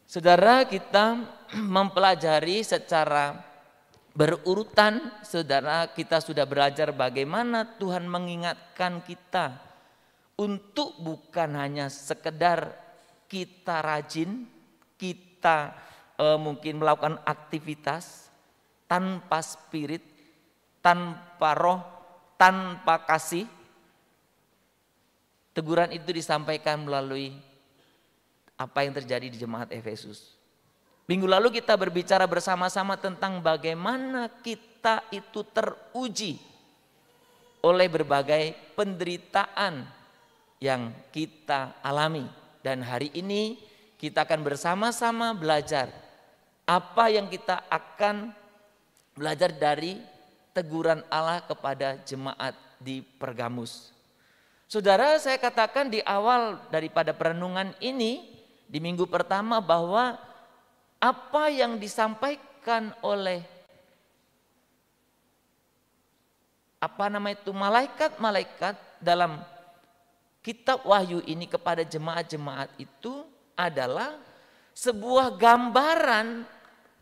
Saudara, kita mempelajari secara berurutan. Saudara, kita sudah belajar bagaimana Tuhan mengingatkan kita untuk bukan hanya sekedar kita rajin, kita mungkin melakukan aktivitas tanpa spirit, tanpa roh, tanpa kasih. Teguran itu disampaikan melalui apa yang terjadi di jemaat Efesus. Minggu lalu kita berbicara bersama-sama tentang bagaimana kita itu teruji oleh berbagai penderitaan yang kita alami. Dan hari ini kita akan bersama-sama belajar apa yang kita akan belajar dari teguran Allah kepada jemaat di Pergamus. Saudara, saya katakan di awal daripada perenungan ini di minggu pertama bahwa apa yang disampaikan oleh malaikat-malaikat dalam kitab Wahyu ini kepada jemaat-jemaat itu adalah sebuah gambaran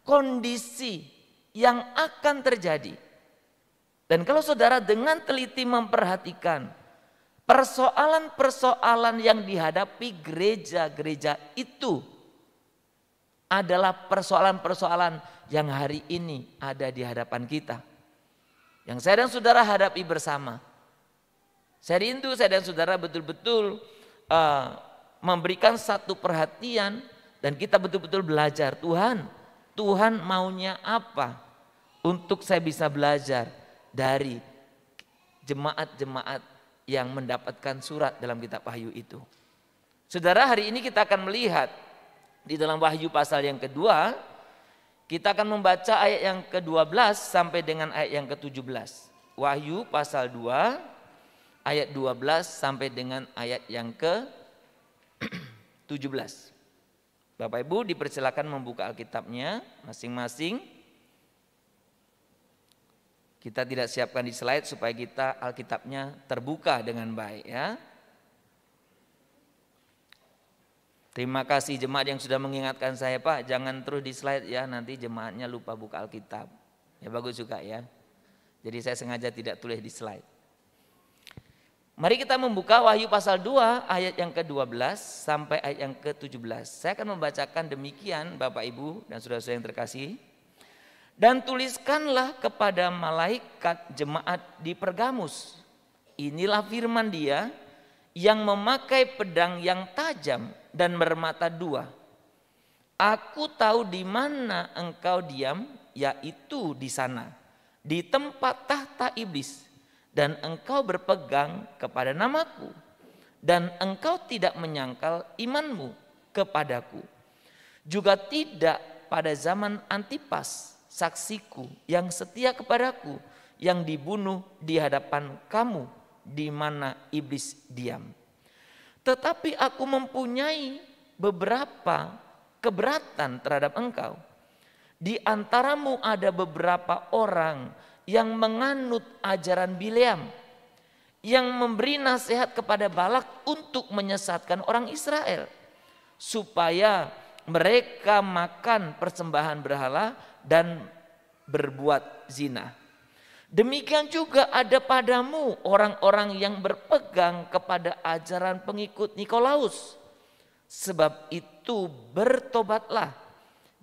kondisi yang akan terjadi. Dan kalau saudara dengan teliti memperhatikan persoalan-persoalan yang dihadapi gereja-gereja itu adalah persoalan-persoalan yang hari ini ada di hadapan kita. Yang saya dan saudara hadapi bersama. Saya rindu saya dan saudara betul-betul memberikan satu perhatian dan kita betul-betul belajar. Tuhan maunya apa untuk saya bisa belajar dari jemaat-jemaat yang mendapatkan surat dalam kitab Wahyu itu. Saudara, hari ini kita akan melihat di dalam Wahyu pasal yang kedua, kita akan membaca ayat yang ke-12 sampai dengan ayat yang ke-17. Wahyu pasal 2 ayat 12 sampai dengan ayat yang ke-17. Bapak Ibu dipersilakan membuka Alkitabnya masing-masing. Kita tidak siapkan di slide supaya kita Alkitabnya terbuka dengan baik ya. Terima kasih jemaat yang sudah mengingatkan saya, Pak, jangan terus di slide ya, nanti jemaatnya lupa buka Alkitab. Ya bagus juga ya. Jadi saya sengaja tidak tulis di slide. Mari kita membuka Wahyu pasal 2 ayat yang ke-12 sampai ayat yang ke-17. Saya akan membacakan demikian Bapak Ibu dan saudara-saudara yang terkasih. Dan tuliskanlah kepada malaikat jemaat di Pergamus. Inilah firman Dia yang memakai pedang yang tajam dan bermata dua. Aku tahu di mana engkau diam, yaitu di sana, di tempat tahta iblis, dan engkau berpegang kepada namaku, dan engkau tidak menyangkal imanmu kepadaku. Juga tidak pada zaman Antipas, saksiku yang setia kepadaku, yang dibunuh di hadapan kamu, di mana iblis diam. Tetapi aku mempunyai beberapa keberatan terhadap engkau. Di antaramu ada beberapa orang yang menganut ajaran Bileam, yang memberi nasihat kepada Balak untuk menyesatkan orang Israel, supaya mereka makan persembahan berhala dan berbuat zina. Demikian juga ada padamu orang-orang yang berpegang kepada ajaran pengikut Nikolaus. Sebab itu bertobatlah,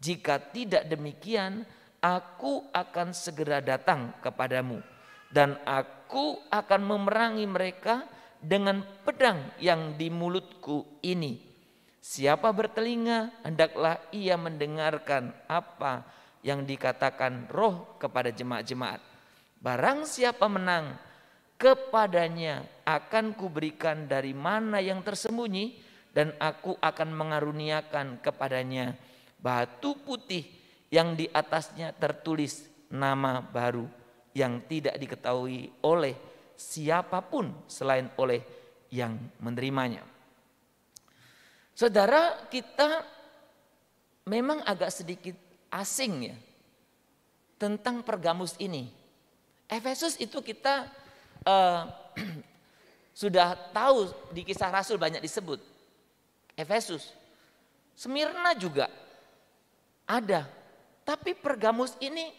jika tidak demikian aku akan segera datang kepadamu. Dan aku akan memerangi mereka dengan pedang yang di mulutku ini. Siapa bertelinga hendaklah ia mendengarkan apa yang dikatakan Roh kepada jemaat-jemaat. Barang siapa menang, kepadanya akan kuberikan dari mana yang tersembunyi, dan aku akan mengaruniakan kepadanya batu putih yang di atasnya tertulis nama baru yang tidak diketahui oleh siapapun selain oleh yang menerimanya. Saudara, kita memang agak sedikit asing ya tentang Pergamus ini. Efesus itu kita sudah tahu di Kisah Rasul banyak disebut. Efesus, Smyrna juga. Ada. Tapi Pergamus ini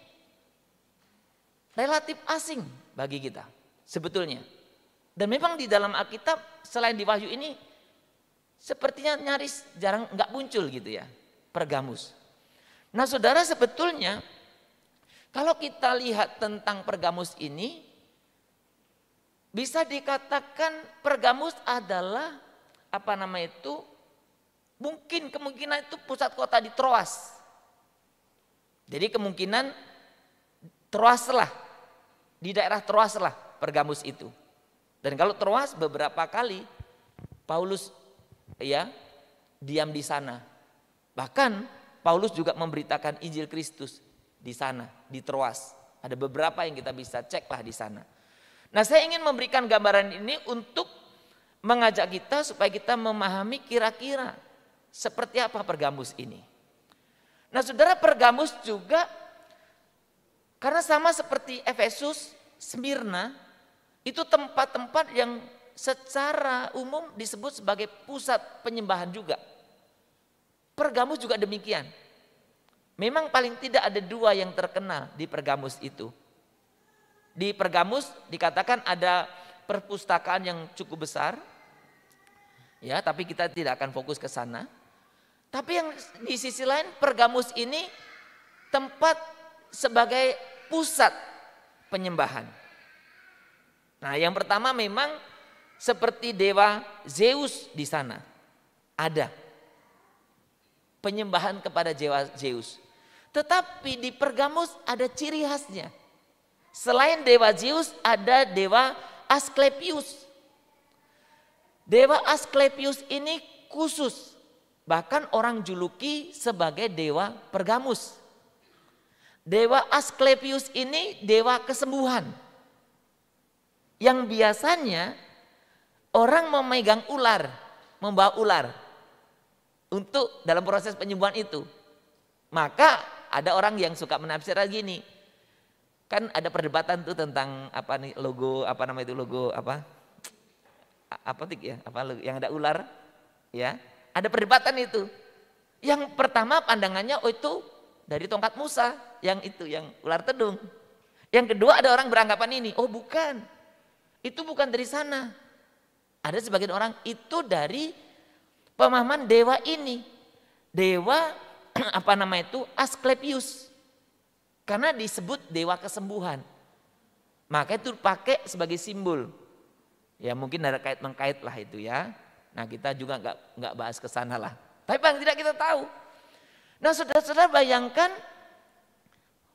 relatif asing bagi kita sebetulnya. Dan memang di dalam Alkitab selain di Wahyu ini sepertinya nyaris jarang nggak muncul gitu ya, Pergamus. Nah saudara, sebetulnya kalau kita lihat tentang Pergamus ini, bisa dikatakan Pergamus adalah mungkin kemungkinan itu pusat kota di Troas. Jadi kemungkinan Troas lah, di daerah Troas lah Pergamus itu. Dan kalau Troas beberapa kali Paulus diam di sana. Bahkan Paulus juga memberitakan Injil Kristus di sana, di Troas. Ada beberapa yang kita bisa cek lah di sana. Nah saya ingin memberikan gambaran ini untuk mengajak kita supaya kita memahami kira-kira seperti apa Pergamus ini. Nah saudara, Pergamus juga karena sama seperti Efesus, Smyrna, itu tempat-tempat yang secara umum disebut sebagai pusat penyembahan juga. Pergamus juga demikian. Memang paling tidak ada dua yang terkenal di Pergamus itu. Di Pergamus dikatakan ada perpustakaan yang cukup besar. Ya, tapi kita tidak akan fokus ke sana. Tapi yang di sisi lain Pergamus ini tempat sebagai pusat penyembahan. Nah, yang pertama memang seperti dewa Zeus di sana. Ada penyembahan kepada dewa Zeus. Tetapi di Pergamus ada ciri khasnya. Selain dewa Zeus ada dewa Asklepius. Dewa Asklepius ini khusus. Bahkan orang juluki sebagai dewa Pergamus. Dewa Asklepius ini dewa kesembuhan. Yang biasanya orang memegang ular, membawa ular untuk dalam proses penyembuhan itu. Maka ada orang yang suka menafsirkan gini. Kan ada perdebatan tuh tentang logo yang ada ular ya. Ada perdebatan itu. Yang pertama pandangannya itu dari tongkat Musa, yang ular tedung. Yang kedua ada orang beranggapan ini, oh bukan. Itu bukan dari sana. Ada sebagian orang itu dari pemahaman dewa ini. Dewa Asklepius. Karena disebut dewa kesembuhan. Maka itu pakai sebagai simbol. Ya mungkin ada kait-mengkait lah itu ya. Nah kita juga nggak bahas ke sana lah. Tapi paling tidak kita tahu. Nah saudara-saudara bayangkan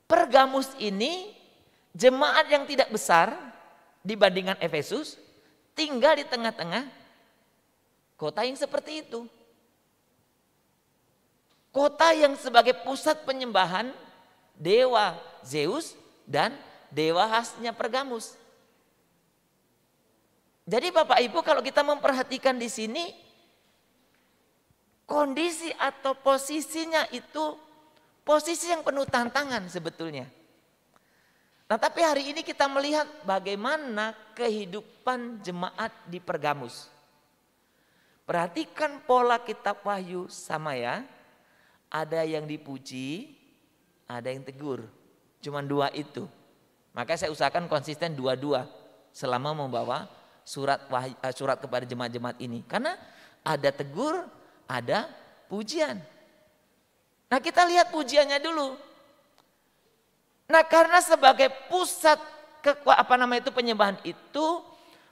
Pergamus ini jemaat yang tidak besar dibandingkan Efesus. Tinggal di tengah-tengah kota yang seperti itu. Kota yang sebagai pusat penyembahan dewa Zeus dan dewa khasnya Pergamus. Jadi Bapak Ibu kalau kita memperhatikan di sini kondisi atau posisinya itu posisi yang penuh tantangan sebetulnya. Nah tapi hari ini kita melihat bagaimana kehidupan jemaat di Pergamus. Perhatikan pola kitab Wahyu sama ya. Ada yang dipuji, ada yang tegur. Cuman dua itu. Maka saya usahakan konsisten dua-dua selama membawa surat kepada jemaat-jemaat ini. Karena ada tegur, ada pujian. Nah kita lihat pujiannya dulu. Nah karena sebagai pusat penyembahan itu,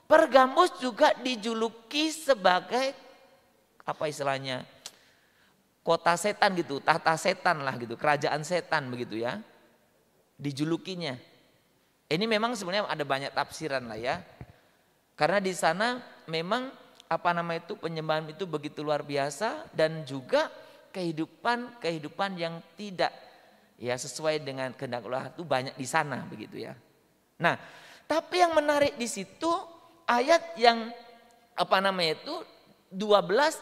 Pergamus juga dijuluki sebagai kota setan gitu, tahta setan lah gitu, kerajaan setan begitu ya. Dijulukinya. Ini memang sebenarnya ada banyak tafsiran lah ya. Karena di sana memang penyembahan itu begitu luar biasa dan juga kehidupan yang tidak ya sesuai dengan kehendak Allah itu banyak di sana begitu ya. Nah, tapi yang menarik di situ ayat yang 12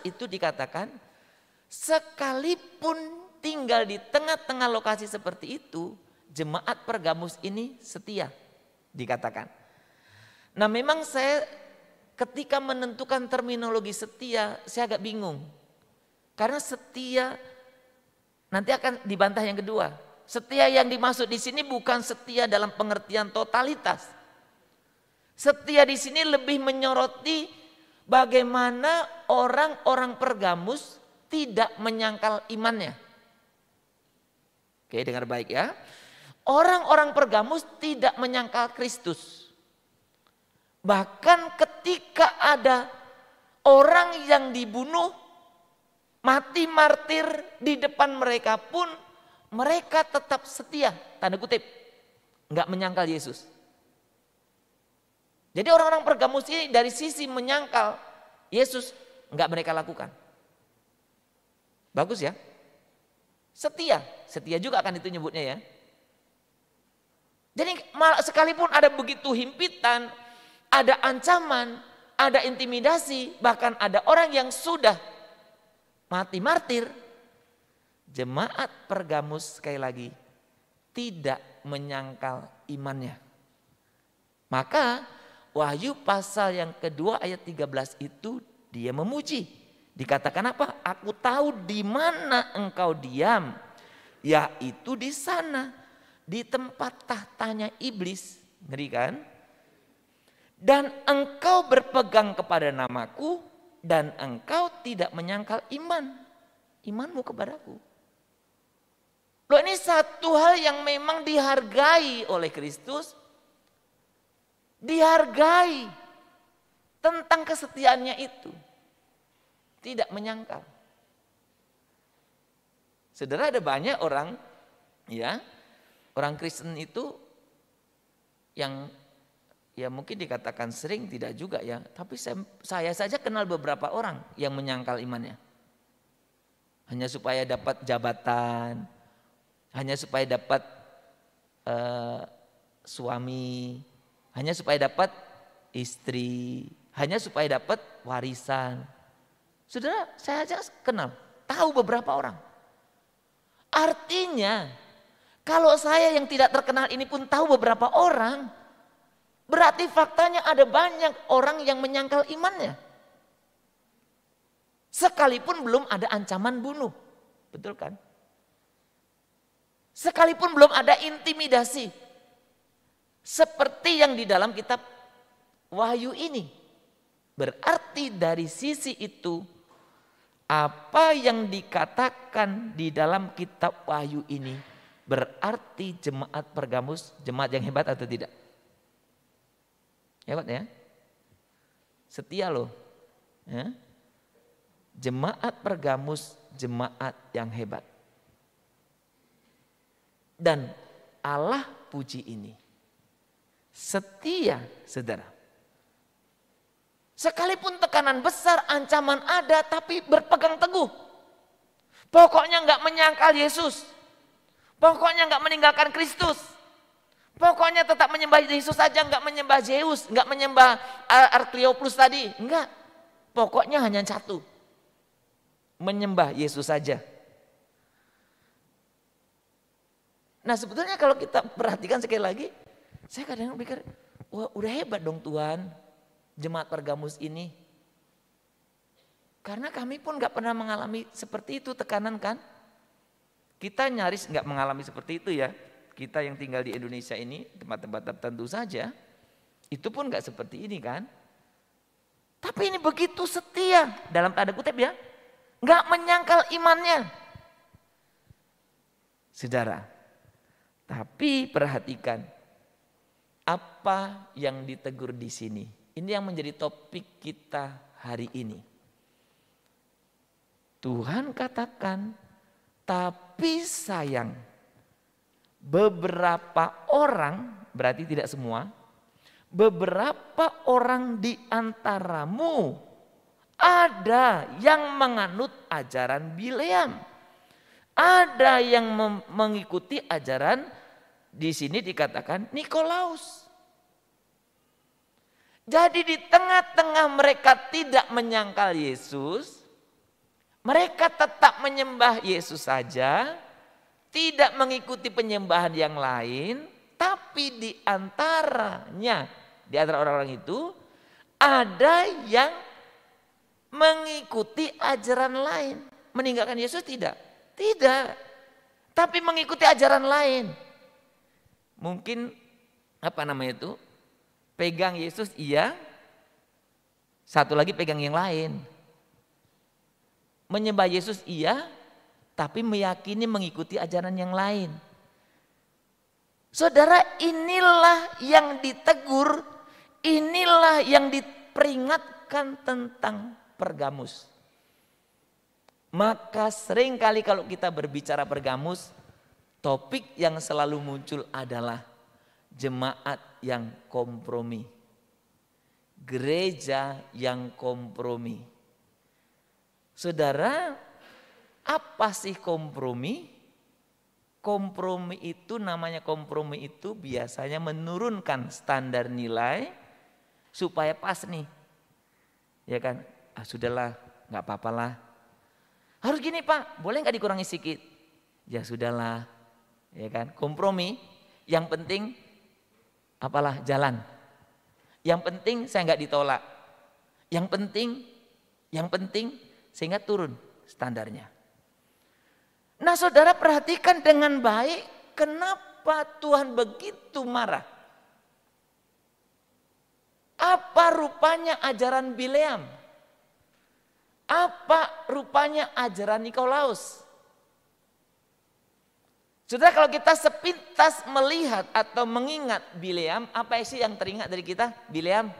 itu dikatakan sekalipun tinggal di tengah-tengah lokasi seperti itu, jemaat Pergamus ini setia dikatakan. Nah, memang saya ketika menentukan terminologi setia, saya agak bingung. Karena setia Nanti akan dibantah yang kedua. Setia yang dimaksud di sini bukan setia dalam pengertian totalitas. Setia di sini lebih menyoroti bagaimana orang-orang Pergamus tidak menyangkal imannya. Oke, dengar baik ya. Orang-orang Pergamus tidak menyangkal Kristus. Bahkan ketika ada orang yang dibunuh, mati martir di depan mereka pun mereka tetap setia, tanda kutip, nggak menyangkal Yesus. Jadi orang-orang Pergamus ini dari sisi menyangkal Yesus nggak mereka lakukan. Bagus ya. Setia juga akan itu nyebutnya ya. Jadi sekalipun ada begitu himpitan, ada ancaman, ada intimidasi, bahkan ada orang yang sudah mati martir, jemaat Pergamus sekali lagi tidak menyangkal imannya. Maka Wahyu pasal yang kedua ayat 13 itu dia memuji. Dikatakan apa? Aku tahu di mana engkau diam, yaitu di sana, di tempat tahtanya iblis. Ngeri kan? Dan engkau berpegang kepada namaku dan engkau tidak menyangkal imanmu kepadaku. Loh, ini satu hal yang memang dihargai oleh Kristus. Dihargai tentang kesetiaannya itu. Tidak menyangkal. Saudara, ada banyak orang ya, orang Kristen itu yang ya mungkin dikatakan sering, tidak juga ya, tapi saya saja kenal beberapa orang yang menyangkal imannya. Hanya supaya dapat jabatan, hanya supaya dapat suami, hanya supaya dapat istri, hanya supaya dapat warisan. Saudara, saya aja kenal, tahu beberapa orang. Artinya, kalau saya yang tidak terkenal ini pun tahu beberapa orang, berarti faktanya ada banyak orang yang menyangkal imannya. Sekalipun belum ada ancaman bunuh. Betul kan? Sekalipun belum ada intimidasi. Seperti yang di dalam kitab Wahyu ini. Berarti dari sisi itu, apa yang dikatakan di dalam kitab Wahyu ini berarti jemaat Pergamus jemaat yang hebat atau tidak? Hebat ya? Setia loh. Ya? Jemaat Pergamus jemaat yang hebat. Dan Allah puji ini. Setia, saudara. Sekalipun tekanan besar, ancaman ada, tapi berpegang teguh. Pokoknya nggak menyangkal Yesus. Pokoknya nggak meninggalkan Kristus. Pokoknya tetap menyembah Yesus saja, nggak menyembah Zeus, nggak menyembah Arklioplus tadi, enggak. Pokoknya hanya satu, menyembah Yesus saja. Nah, sebetulnya kalau kita perhatikan sekali lagi, saya kadang pikir, wah udah hebat dong Tuhan, jemaat Pergamus ini. Karena kami pun nggak pernah mengalami seperti itu, tekanan kan? Kita nyaris nggak mengalami seperti itu ya. Kita yang tinggal di Indonesia ini, tempat-tempat tertentu saja, itu pun nggak seperti ini kan? Tapi ini begitu setia, dalam tanda kutip ya, nggak menyangkal imannya. Saudara, tapi perhatikan apa yang ditegur di sini. Ini yang menjadi topik kita hari ini. Tuhan katakan, tapi sayang, beberapa orang, berarti tidak semua, beberapa orang di antaramu ada yang menganut ajaran Bileam. Ada yang mengikuti ajaran, di sini dikatakan Nikolaus. Jadi di tengah-tengah mereka tidak menyangkal Yesus, mereka tetap menyembah Yesus saja, tidak mengikuti penyembahan yang lain, tapi di antaranya, di antara orang-orang itu, ada yang mengikuti ajaran lain. Meninggalkan Yesus tidak? Tidak. tapi mengikuti ajaran lain. Mungkin pegang Yesus iya, satu lagi pegang yang lain. Menyembah Yesus iya, tapi meyakini mengikuti ajaran yang lain. Saudara, inilah yang ditegur, inilah yang diperingatkan tentang Pergamus. Maka seringkali kalau kita berbicara Pergamus, topik yang selalu muncul adalah jemaat yang kompromi. Gereja yang kompromi. Saudara, apa sih kompromi? Kompromi itu biasanya menurunkan standar nilai supaya pas nih. Ya kan? Sudahlah, nggak apa-apalah. Harus gini Pak, boleh nggak dikurangi sedikit? Ya sudahlah, ya kan? Kompromi, yang penting jalan. Yang penting saya nggak ditolak. Yang penting sehingga turun standarnya. Nah saudara perhatikan dengan baik, kenapa Tuhan begitu marah? Apa rupanya ajaran Bileam? Apa rupanya ajaran Nikolaus? Saudara, kalau kita sepintas melihat atau mengingat Bileam, apa sih yang teringat dari kita? Bileam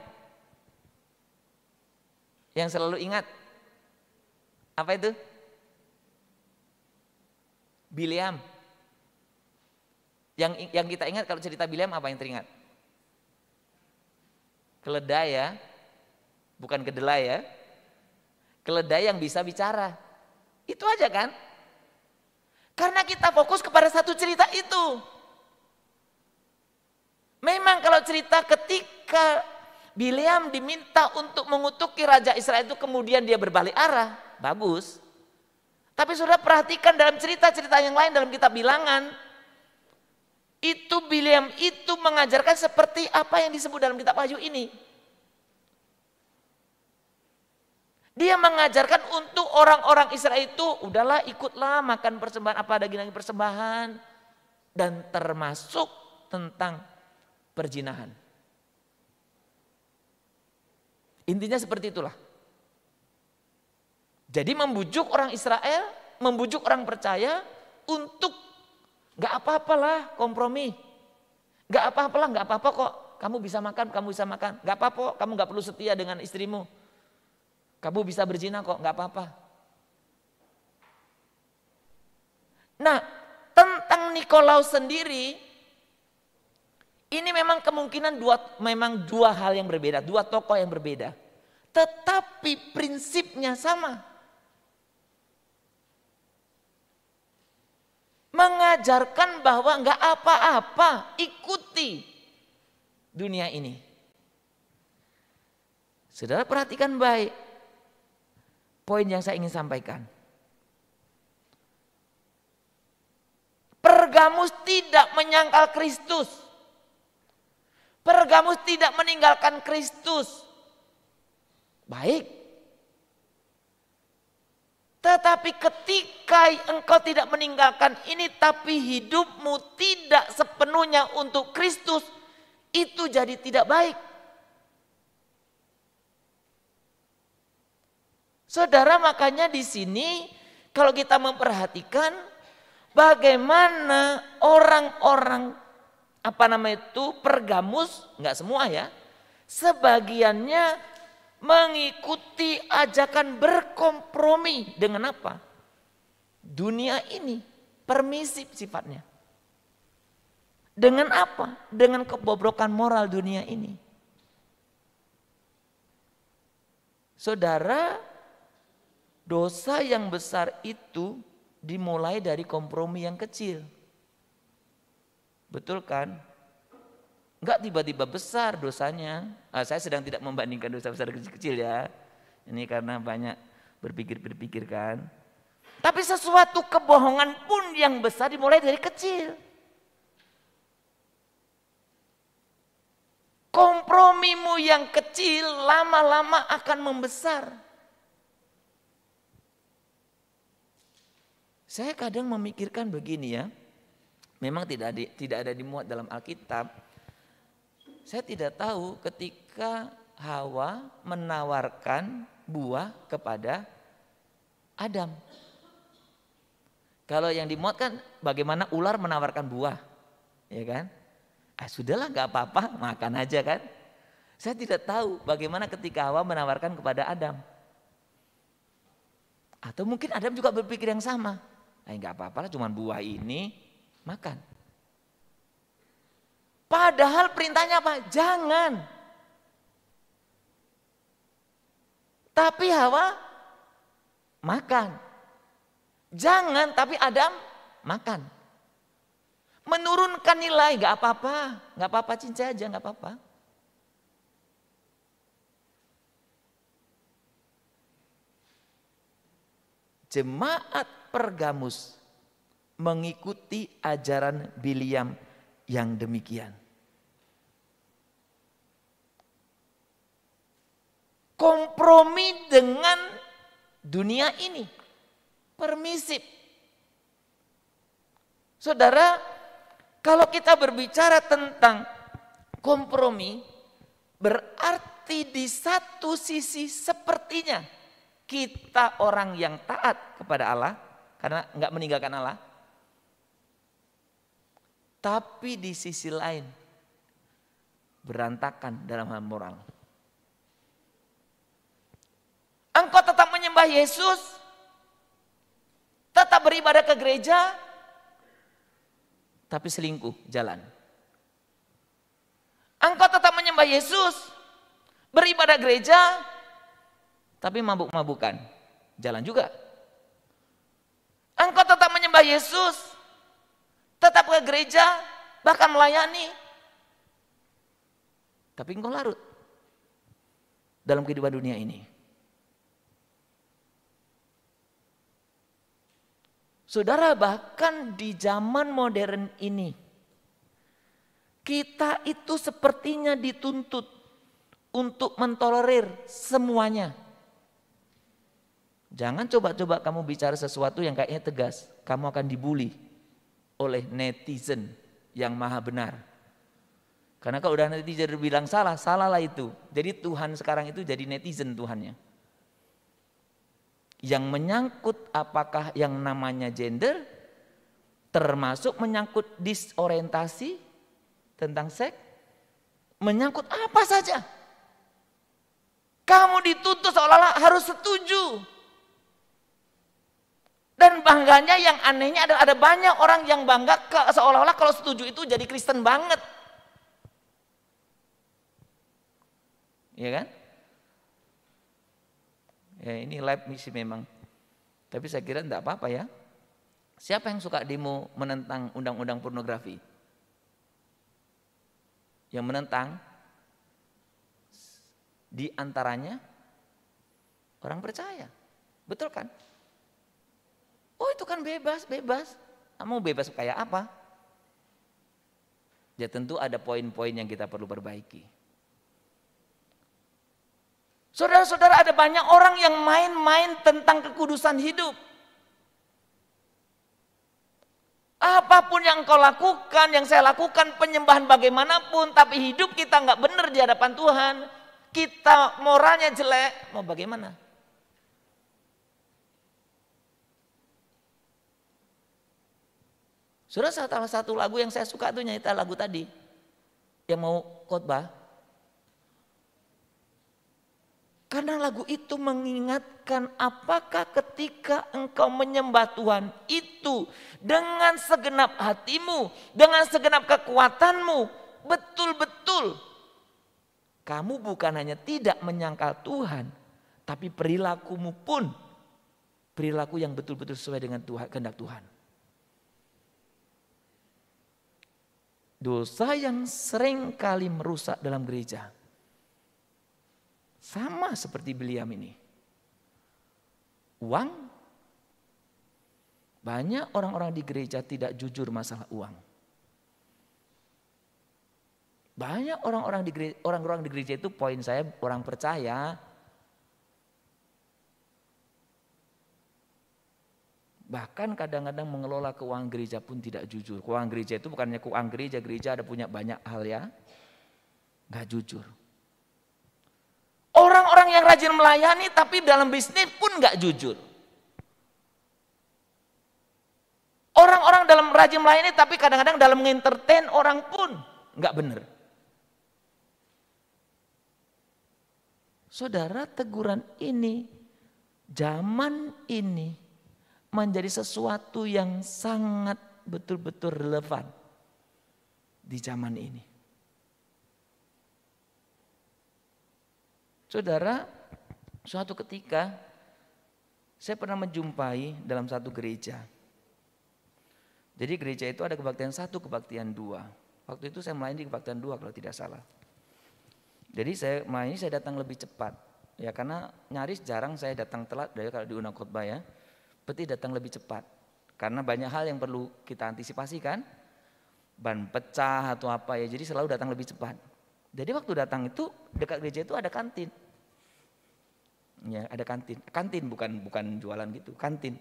yang selalu ingat. Apa itu? Bileam. Yang kita ingat kalau cerita Bileam apa yang teringat? Keledai ya, bukan kedelai ya. Keledai yang bisa bicara. Itu aja kan? Karena kita fokus kepada satu cerita itu. Memang kalau cerita ketika Bileam diminta untuk mengutuki Raja Israel itu kemudian dia berbalik arah, bagus. Tapi saudara perhatikan dalam cerita-cerita yang lain dalam kitab Bilangan, itu Bileam itu mengajarkan seperti apa yang disebut dalam kitab Wahyu ini. Dia mengajarkan untuk orang-orang Israel itu, udahlah ikutlah makan persembahan apa daging persembahan. Dan termasuk tentang perzinahan. Intinya seperti itulah. Jadi membujuk orang Israel, membujuk orang percaya untuk gak apa-apalah kompromi. Gak apa-apa kok, kamu bisa makan. Gak apa-apa, kamu gak perlu setia dengan istrimu. Kamu bisa berzina kok, gak apa-apa. Nah, tentang Nikolaus sendiri, ini memang kemungkinan dua hal yang berbeda, dua tokoh yang berbeda. Tetapi prinsipnya sama. Mengajarkan bahwa gak apa-apa, ikuti dunia ini. Saudara perhatikan baik. Poin yang saya ingin sampaikan. Pergamus tidak menyangkal Kristus. Pergamus tidak meninggalkan Kristus. Baik. Tetapi ketika engkau tidak meninggalkan ini tapi hidupmu tidak sepenuhnya untuk Kristus, itu jadi tidak baik. Saudara, makanya di sini kalau kita memperhatikan bagaimana orang-orang Pergamus, enggak semua ya, sebagiannya mengikuti ajakan berkompromi dengan apa? Dunia ini permisif sifatnya. Dengan apa? Dengan kebobrokan moral dunia ini. Saudara, dosa yang besar itu dimulai dari kompromi yang kecil. Betul kan? Enggak tiba-tiba besar dosanya. Saya sedang tidak membandingkan dosa besar kecil-kecil ya. Ini karena banyak berpikir kan. Tapi sesuatu kebohongan pun yang besar dimulai dari kecil. Kompromimu yang kecil lama-lama akan membesar. Saya kadang memikirkan begini ya, memang tidak ada dimuat dalam Alkitab. Saya tidak tahu ketika Hawa menawarkan buah kepada Adam. Kalau yang dimuat kan bagaimana ular menawarkan buah, ya kan? Sudahlah nggak apa-apa, makan aja kan? Saya tidak tahu bagaimana ketika Hawa menawarkan kepada Adam. Atau mungkin Adam juga berpikir yang sama. Nggak apa-apa lah, cuma buah ini makan. Padahal perintahnya apa? Jangan. Tapi Hawa makan. Jangan, tapi Adam makan. Menurunkan nilai, nggak apa-apa, cincai aja, nggak apa-apa. Jemaat Pergamus mengikuti ajaran Biliam yang demikian. Kompromi dengan dunia ini. Permisif. Saudara, kalau kita berbicara tentang kompromi, berarti di satu sisi sepertinya kita orang yang taat kepada Allah, karena enggak meninggalkan Allah. Tapi di sisi lain berantakan dalam hal moral. Engkau tetap menyembah Yesus, tetap beribadah ke gereja, tapi selingkuh jalan. Engkau tetap menyembah Yesus, beribadah gereja, tapi mabuk-mabukan, jalan juga. Engkau tetap menyembah Yesus, tetap ke gereja, bahkan melayani, tapi engkau larut dalam kehidupan dunia ini. Saudara, bahkan di zaman modern ini, kita itu sepertinya dituntut untuk mentolerir semuanya. Jangan coba-coba kamu bicara sesuatu yang kayaknya tegas, kamu akan dibully oleh netizen yang maha benar. Karena kalau udah netizen bilang salah, salahlah itu. Jadi Tuhan sekarang itu jadi netizen Tuhannya. Yang menyangkut apakah yang namanya gender, termasuk menyangkut disorientasi tentang seks, menyangkut apa saja. Kamu dituntut seolah-olah harus setuju. Dan bangganya yang anehnya adalah ada banyak orang yang bangga seolah-olah kalau setuju itu jadi Kristen banget. Iya kan? Ya ini live misi memang. Tapi saya kira enggak apa-apa ya. Siapa yang suka demo menentang undang-undang pornografi? Yang menentang di antaranya orang percaya. Betul kan? Oh itu kan bebas. Kamu bebas kayak apa? Ya tentu ada poin-poin yang kita perlu perbaiki. Saudara-saudara, ada banyak orang yang main-main tentang kekudusan hidup. Apapun yang kau lakukan, yang saya lakukan, penyembahan bagaimanapun, tapi hidup kita nggak benar di hadapan Tuhan, kita moralnya jelek, mau bagaimana? Saudara, salah satu lagu yang saya suka tuh nyanyi lagu tadi, yang mau khotbah. Karena lagu itu mengingatkan apakah ketika engkau menyembah Tuhan itu dengan segenap hatimu, dengan segenap kekuatanmu, betul-betul kamu bukan hanya tidak menyangkal Tuhan, tapi perilakumu pun perilaku yang betul-betul sesuai dengan Tuhan, kehendak Tuhan. Dosa yang sering kali merusak dalam gereja sama seperti Biliam ini. Uang. Banyak orang-orang di gereja tidak jujur masalah uang. Banyak orang-orang di gereja itu, poin saya, orang percaya Bahkan kadang-kadang mengelola keuangan gereja pun tidak jujur. Keuangan gereja itu bukannya keuangan gereja ada punya banyak hal ya. Gak jujur. Orang-orang yang rajin melayani tapi dalam bisnis pun gak jujur. Orang-orang dalam rajin melayani tapi kadang-kadang dalam mengentertain orang pun gak benar. Saudara, teguran ini, zaman ini menjadi sesuatu yang sangat betul-betul relevan di zaman ini. Saudara, suatu ketika saya pernah menjumpai dalam satu gereja. Jadi gereja itu ada kebaktian 1, kebaktian 2. Waktu itu saya melayani di kebaktian 2 kalau tidak salah. Jadi saya datang lebih cepat. Ya karena nyaris jarang saya datang telat dari kalau diundang khotbah ya. Berarti datang lebih cepat. Karena banyak hal yang perlu kita antisipasi kan. Ban pecah atau apa ya. Jadi selalu datang lebih cepat. Jadi waktu datang itu dekat gereja itu ada kantin. Ya, ada kantin. Kantin bukan jualan gitu, kantin.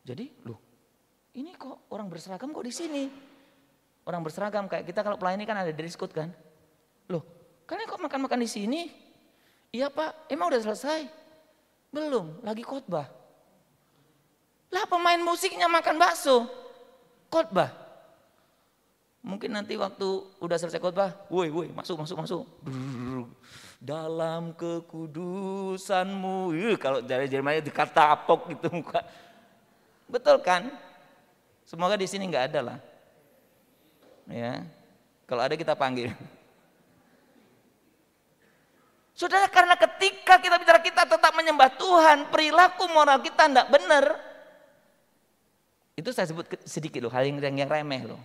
Jadi, loh, ini kok orang berseragam kok di sini? Orang berseragam kayak kita kalau pelayani kan ada dress code kan? Loh, kalian kok makan-makan di sini? Iya Pak, emang udah selesai? Belum, lagi khotbah. Lah pemain musiknya makan bakso, khotbah. Mungkin nanti waktu udah selesai khotbah, woi masuk. Dalam kekudusanmu, kalau dari Jeremia dikata apok gitu muka. Betul kan? Semoga di sini nggak ada lah. Ya, kalau ada kita panggil. Saudara, karena ketika kita bicara kita tetap menyembah Tuhan, perilaku moral kita tidak benar. Itu saya sebut sedikit loh, hal yang remeh loh.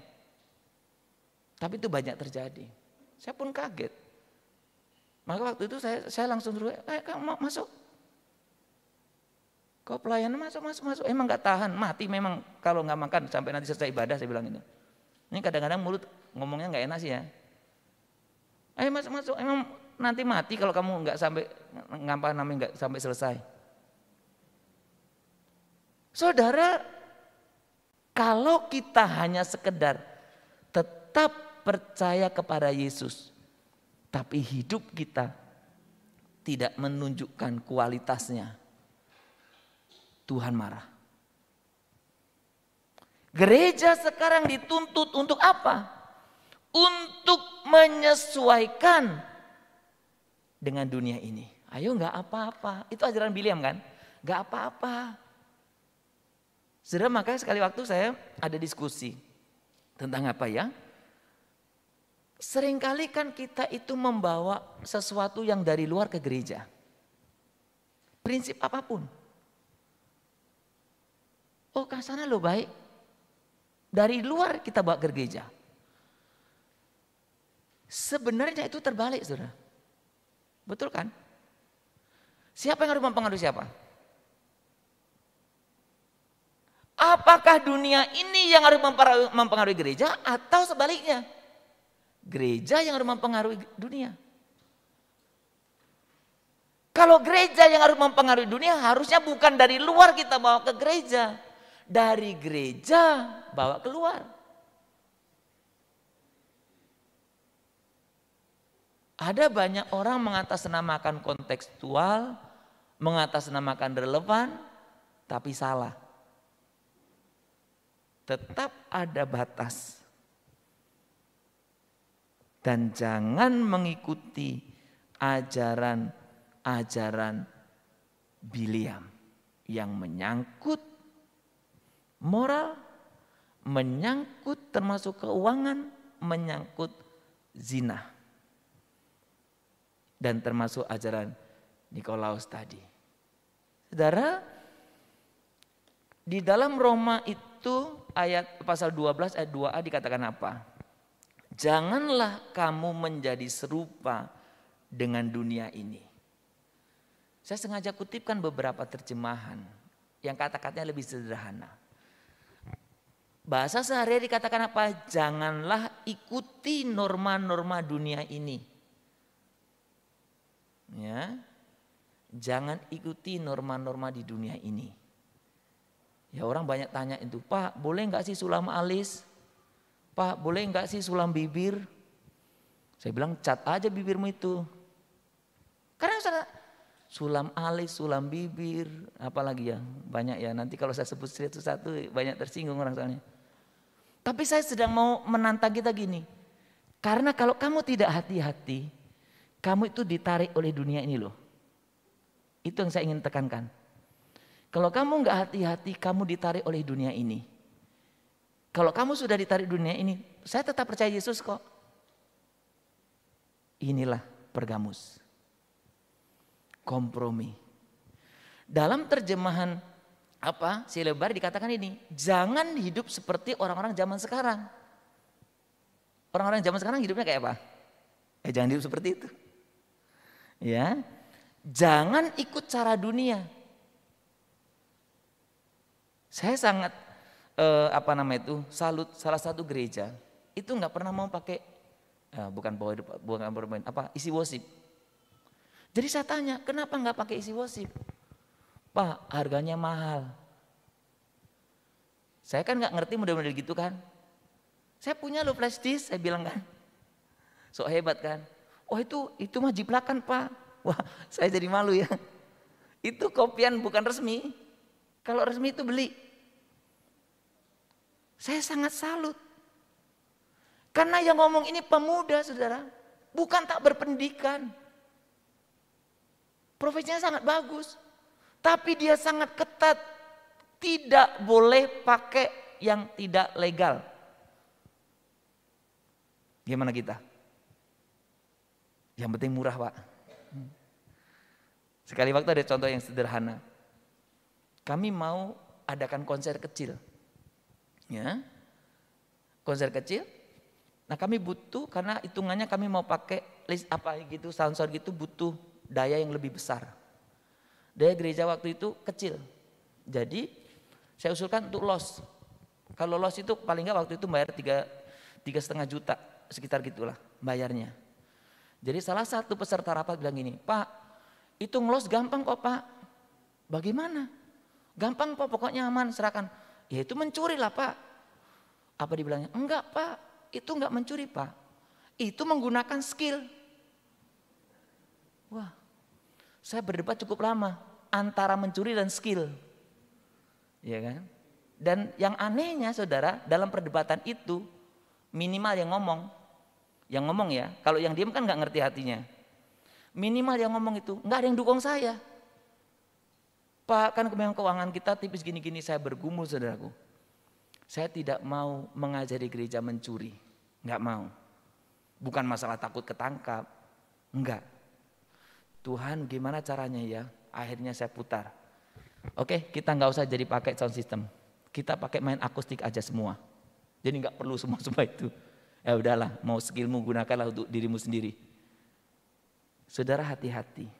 Tapi itu banyak terjadi. Saya pun kaget. Maka waktu itu saya langsung suruh, kamu masuk. Kau pelayanan masuk. Emang gak tahan, mati memang kalau gak makan sampai nanti selesai ibadah, saya bilang itu. Ini kadang-kadang mulut ngomongnya gak enak sih ya. Ayo masuk, emang nanti mati kalau kamu gak sampai, gak sampai selesai. Saudara, kalau kita hanya sekedar tetap percaya kepada Yesus, tapi hidup kita tidak menunjukkan kualitasnya, Tuhan marah. Gereja sekarang dituntut untuk apa? Untuk menyesuaikan dengan dunia ini. Ayo gak apa-apa, itu ajaran Biliam kan? Gak apa-apa. Saudara, makanya sekali waktu saya ada diskusi tentang apa ya? Seringkali kan kita itu membawa sesuatu yang dari luar ke gereja. Prinsip apapun. Oh, ke sana lo baik. Dari luar kita bawa ke gereja. Sebenarnya itu terbalik, saudara. Betul kan? Siapa yang harus mempengaruhi siapa? Apakah dunia ini yang harus mempengaruhi gereja atau sebaliknya? Gereja yang harus mempengaruhi dunia. Kalau gereja yang harus mempengaruhi dunia, harusnya bukan dari luar kita bawa ke gereja. Dari gereja bawa keluar. Ada banyak orang mengatasnamakan kontekstual, mengatasnamakan relevan, tapi salah. Tetap ada batas. Dan jangan mengikuti ajaran-ajaran Biliam yang menyangkut moral, menyangkut termasuk keuangan, menyangkut zina. Dan termasuk ajaran Nikolaus tadi. Saudara, di dalam Roma itu ayat pasal 12 ayat 2a dikatakan apa? Janganlah kamu menjadi serupa dengan dunia ini. Saya sengaja kutipkan beberapa terjemahan yang kata-katanya lebih sederhana. Bahasa sehari-hari dikatakan apa? Janganlah ikuti norma-norma dunia ini. Ya, jangan ikuti norma-norma di dunia ini. Ya orang banyak tanya itu, Pak boleh nggak sih sulam alis? Pak boleh nggak sih sulam bibir? Saya bilang cat aja bibirmu itu. Karena sulam alis, sulam bibir, apalagi ya banyak ya. Nanti kalau saya sebut satu-satu banyak tersinggung orang soalnya. Tapi saya sedang mau menantang kita gini. Karena kalau kamu tidak hati-hati, kamu itu ditarik oleh dunia ini loh. Itu yang saya ingin tekankan. Kalau kamu nggak hati-hati, kamu ditarik oleh dunia ini. Kalau kamu sudah ditarik dunia ini, saya tetap percaya Yesus kok. Inilah Pergamus. Kompromi. Dalam terjemahan Silebar dikatakan ini, jangan hidup seperti orang-orang zaman sekarang. Orang-orang zaman sekarang hidupnya kayak apa? Jangan hidup seperti itu. Ya. Jangan ikut cara dunia. Saya sangat salut salah satu gereja itu nggak pernah mau pakai isi worship. Jadi saya tanya, kenapa nggak pakai isi worship? Pak, harganya mahal. Saya kan nggak ngerti model-model gitu kan. Saya punya lo flash disk, saya bilang kan. So hebat kan. Oh itu mah jiplakan Pak. Wah saya jadi malu ya. Itu kopian bukan resmi. Kalau resmi itu beli. Saya sangat salut. Karena yang ngomong ini pemuda saudara. Bukan tak berpendidikan. Profesinya sangat bagus. Tapi dia sangat ketat. Tidak boleh pakai yang tidak legal. Gimana kita? Yang penting murah Pak. Sekali waktu ada contoh yang sederhana. Kami mau adakan konser kecil. Ya. Konser kecil. Nah kami butuh karena hitungannya kami mau pakai list sound gitu butuh daya yang lebih besar. Daya gereja waktu itu kecil. Jadi saya usulkan untuk los. Kalau los itu paling nggak waktu itu bayar 3,5 juta sekitar gitulah bayarnya. Jadi salah satu peserta rapat bilang gini, Pak itu ngelos gampang kok Pak. Bagaimana? Gampang Pak, pokoknya aman serahkan. Ya itu mencuri lah Pak. Apa dibilangnya? Enggak Pak, itu enggak mencuri Pak. Itu menggunakan skill. Wah, saya berdebat cukup lama antara mencuri dan skill. Ya kan? Dan yang anehnya saudara, dalam perdebatan itu minimal yang ngomong ya, kalau yang diem kan nggak ngerti hatinya. Minimal yang ngomong itu nggak ada yang dukung saya. Pak kan memang keuangan kita tipis gini-gini, saya bergumul saudaraku. Saya tidak mau mengajari gereja mencuri, nggak mau. Bukan masalah takut ketangkap, enggak. Tuhan gimana caranya ya? Akhirnya saya putar. Oke, kita nggak usah jadi pakai sound system. Kita pakai main akustik aja semua. Jadi nggak perlu semua itu. Ya udahlah, mau skillmu gunakanlah untuk dirimu sendiri. Saudara hati-hati.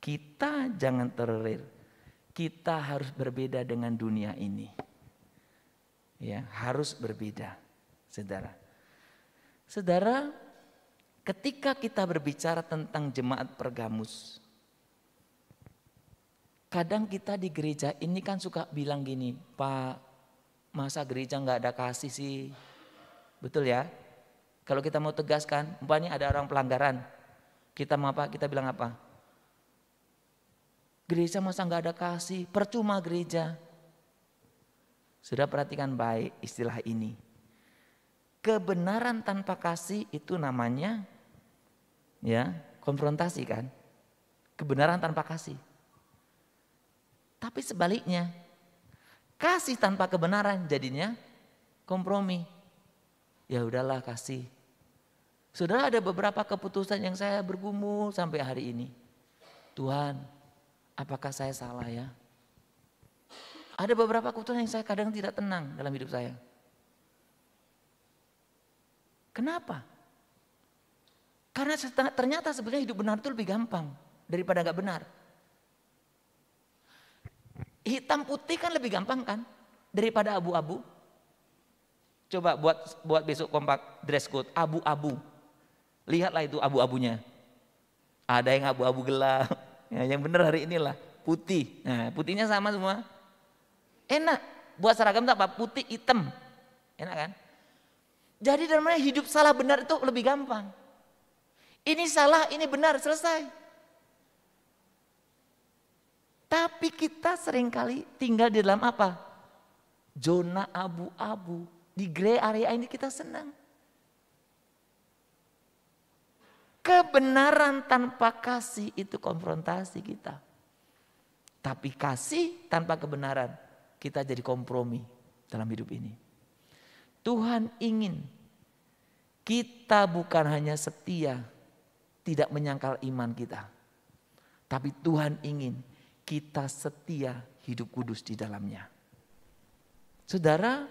Kita jangan tererir. Kita harus berbeda dengan dunia ini. Ya, harus berbeda, saudara. Saudara, ketika kita berbicara tentang jemaat Pergamus, kadang kita di gereja ini kan suka bilang gini, Pak, masa gereja nggak ada kasih sih? Betul ya? Kalau kita mau tegaskan, umpamanya ada orang pelanggaran, kita mau apa? Kita bilang apa? Gereja masa nggak ada kasih? Percuma gereja. Sudah perhatikan baik istilah ini. Kebenaran tanpa kasih itu namanya ya konfrontasi kan? Kebenaran tanpa kasih. Tapi sebaliknya, kasih tanpa kebenaran jadinya kompromi. Ya udahlah kasih. Saudara, ada beberapa keputusan yang saya bergumul sampai hari ini. Tuhan, apakah saya salah ya? Ada beberapa keputusan yang saya kadang tidak tenang dalam hidup saya. Kenapa? Karena ternyata sebenarnya hidup benar itu lebih gampang daripada gak benar. Hitam putih kan lebih gampang kan daripada abu-abu. Coba buat besok kompak dress code abu-abu. Lihatlah itu abu-abunya. Ada yang abu-abu gelap. Ya, yang benar hari inilah putih. Nah, putihnya sama semua. Enak. Buat seragam itu apa? Putih, hitam. Enak kan? Jadi dalam hidup salah benar itu lebih gampang. Ini salah, ini benar, selesai. Tapi kita seringkali tinggal di dalam apa? Zona abu-abu. Di grey area ini kita senang. Kebenaran tanpa kasih itu konfrontasi kita. Tapi kasih tanpa kebenaran kita jadi kompromi dalam hidup ini. Tuhan ingin kita bukan hanya setia, tidak menyangkal iman kita. Tapi Tuhan ingin kita setia hidup kudus di dalamnya. Saudara,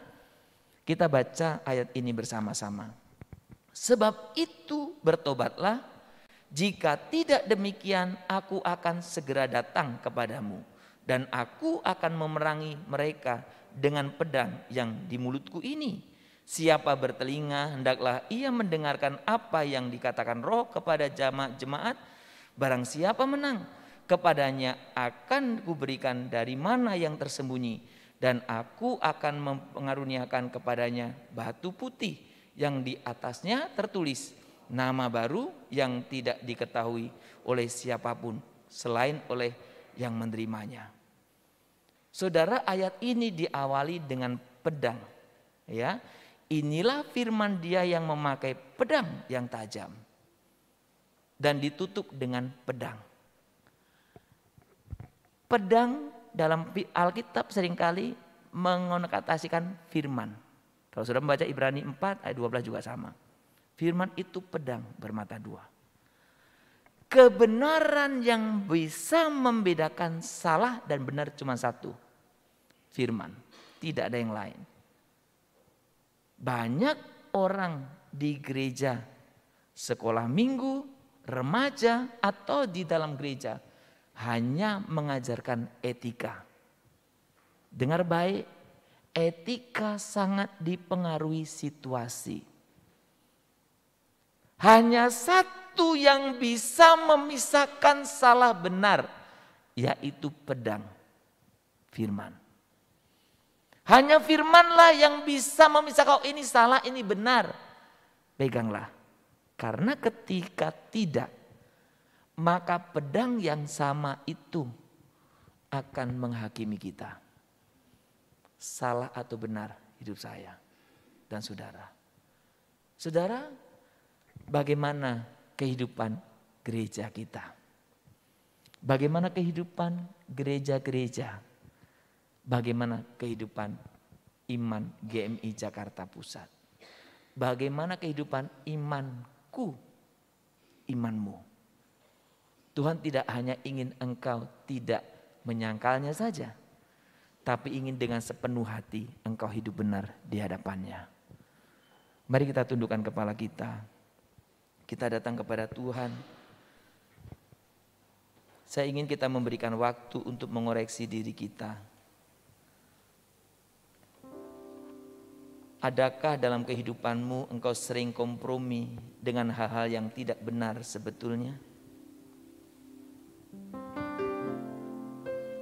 kita baca ayat ini bersama-sama. Sebab itu bertobatlah, jika tidak demikian aku akan segera datang kepadamu. Dan aku akan memerangi mereka dengan pedang yang di mulutku ini. Siapa bertelinga hendaklah ia mendengarkan apa yang dikatakan Roh kepada jemaat. Barang siapa menang, kepadanya akan kuberikan dari mana yang tersembunyi. Dan aku akan mengaruniakan kepadanya batu putih yang di atasnya tertulis nama baru yang tidak diketahui oleh siapapun selain oleh yang menerimanya. Saudara, ayat ini diawali dengan pedang. Ya, inilah firman Dia yang memakai pedang yang tajam dan ditutup dengan pedang. Pedang dalam Alkitab seringkali mengonotasikan firman. Kalau sudah membaca Ibrani 4 ayat 12 juga sama. Firman itu pedang bermata dua. Kebenaran yang bisa membedakan salah dan benar cuma satu. Firman, tidak ada yang lain. Banyak orang di gereja, sekolah minggu, remaja atau di dalam gereja hanya mengajarkan etika. Dengar baik, etika sangat dipengaruhi situasi. Hanya satu yang bisa memisahkan salah benar, yaitu pedang, firman. Hanya firmanlah yang bisa memisahkan, oh ini salah, ini benar. Peganglah. Karena ketika tidak, maka pedang yang sama itu akan menghakimi kita. Salah atau benar hidup saya dan saudara. Saudara, bagaimana kehidupan gereja kita? Bagaimana kehidupan gereja-gereja? Bagaimana kehidupan iman GMI Jakarta Pusat? Bagaimana kehidupan imanku, imanmu? Tuhan tidak hanya ingin engkau tidak menyangkalnya saja, tapi ingin dengan sepenuh hati engkau hidup benar di hadapannya. Mari kita tundukkan kepala kita. Kita datang kepada Tuhan. Saya ingin kita memberikan waktu untuk mengoreksi diri kita. Adakah dalam kehidupanmu engkau sering kompromi dengan hal-hal yang tidak benar sebetulnya?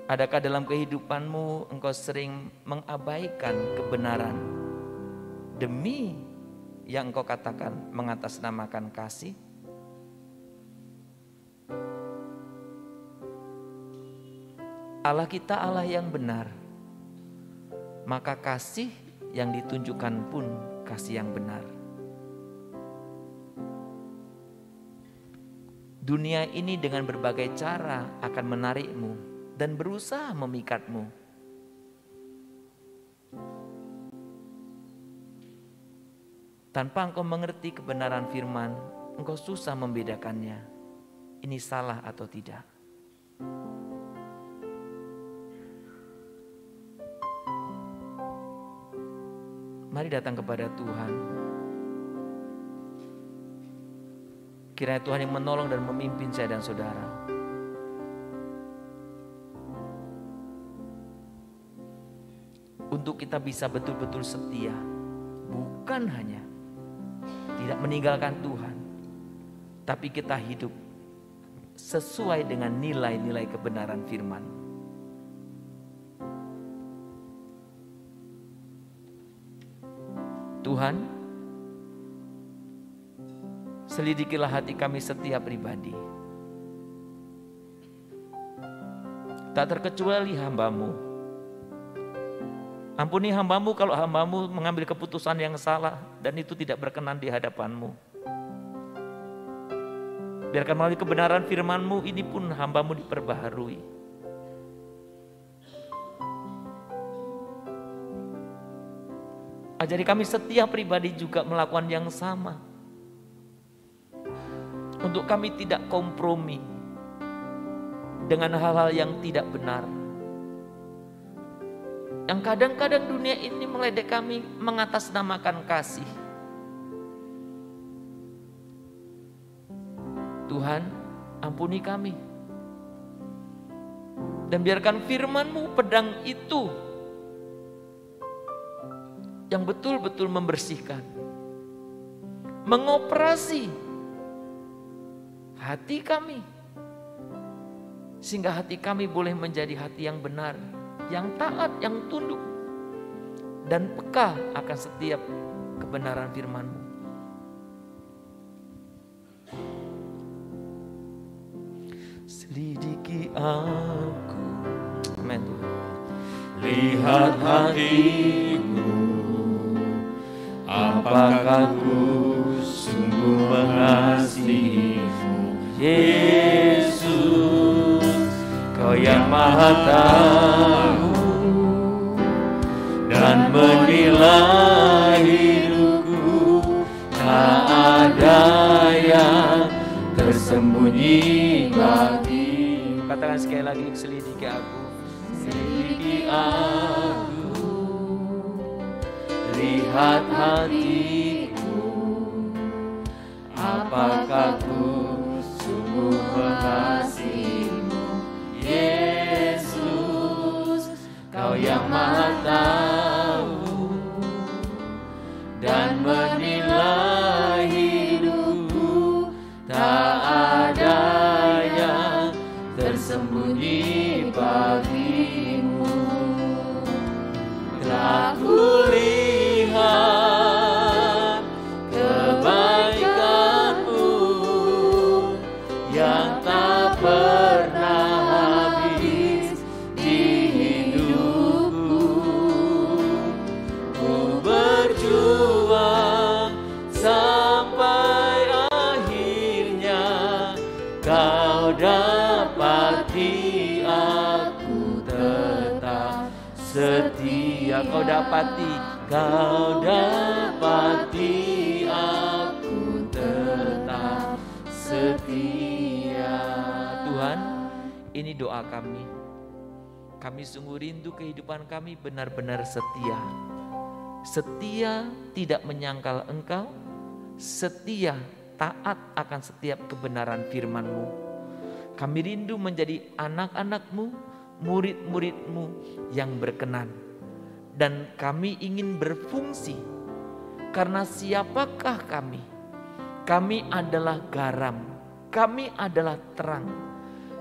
Adakah dalam kehidupanmu engkau sering mengabaikan kebenaran demi yang engkau katakan mengatasnamakan kasih? Allah kita Allah yang benar, maka kasih yang ditunjukkan pun kasih yang benar. Dunia ini dengan berbagai cara akan menarikmu dan berusaha memikatmu. Tanpa engkau mengerti kebenaran firman, engkau susah membedakannya. Ini salah atau tidak. Mari datang kepada Tuhan. Kiranya Tuhan yang menolong dan memimpin saya dan saudara. Untuk kita bisa betul-betul setia. Bukan hanya tidak meninggalkan Tuhan, tapi kita hidup sesuai dengan nilai-nilai kebenaran firman. Tuhan, selidikilah hati kami setiap pribadi. Tak terkecuali hamba-Mu. Ampuni hamba-Mu kalau hamba-Mu mengambil keputusan yang salah dan itu tidak berkenan di hadapan-Mu. Biarkan melalui kebenaran firman-Mu ini pun hamba-Mu diperbaharui. Ajari kami setiap pribadi juga melakukan yang sama. Untuk kami tidak kompromi dengan hal-hal yang tidak benar. Yang kadang-kadang dunia ini meledek kami mengatasnamakan kasih. Tuhan, ampuni kami. Dan biarkan firman-Mu pedang itu yang betul-betul membersihkan, mengoperasi hati kami, sehingga hati kami boleh menjadi hati yang benar, yang taat, yang tunduk, dan peka akan setiap kebenaran firman-Mu. Selidiki aku, amin. Lihat hatiku, apakah ku sungguh mengasihi-Mu, Yesus, Kau yang Maha Tahu dan menilai hidupku, tak ada yang tersembunyi bagi. Katakan sekali lagi, selidiki aku. Selidiki aku, lihat hatiku, apakah ku sungguh mengasihi-Mu, Yesus, Kau yang Maha Tahu dan menilai hidupku, tak ada yang tersembunyi bagi-Mu. Telah kulihat kebaikan-Mu yang tak pernah habis di hidupku. Ku berjuang sampai akhirnya Kau dapati aku tetap setia. Kau dapati, Kau dapati aku tetap setia. Tuhan, ini doa kami. Kami sungguh rindu kehidupan kami benar-benar setia. Setia tidak menyangkal Engkau, setia taat akan setiap kebenaran firman-Mu. Kami rindu menjadi anak-anak-Mu, murid-murid-Mu yang berkenan. Dan kami ingin berfungsi. Karena siapakah kami? Kami adalah garam, kami adalah terang.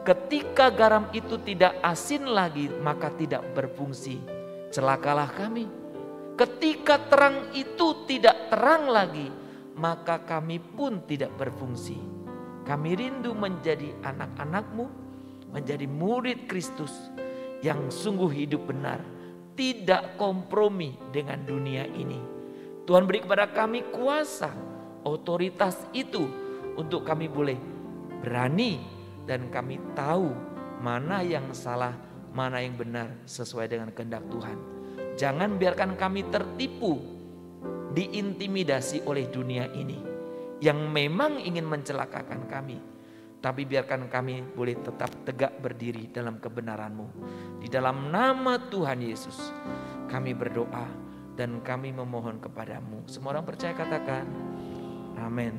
Ketika garam itu tidak asin lagi, maka tidak berfungsi. Celakalah kami. Ketika terang itu tidak terang lagi, maka kami pun tidak berfungsi. Kami rindu menjadi anak-anak-Mu, menjadi murid Kristus yang sungguh hidup benar, tidak kompromi dengan dunia ini. Tuhan beri kepada kami kuasa, otoritas itu untuk kami boleh berani dan kami tahu mana yang salah, mana yang benar sesuai dengan kehendak Tuhan. Jangan biarkan kami tertipu, diintimidasi oleh dunia ini yang memang ingin mencelakakan kami. Tapi biarkan kami boleh tetap tegak berdiri dalam kebenaran-Mu. Di dalam nama Tuhan Yesus kami berdoa dan kami memohon kepada-Mu. Semua orang percaya katakan amin.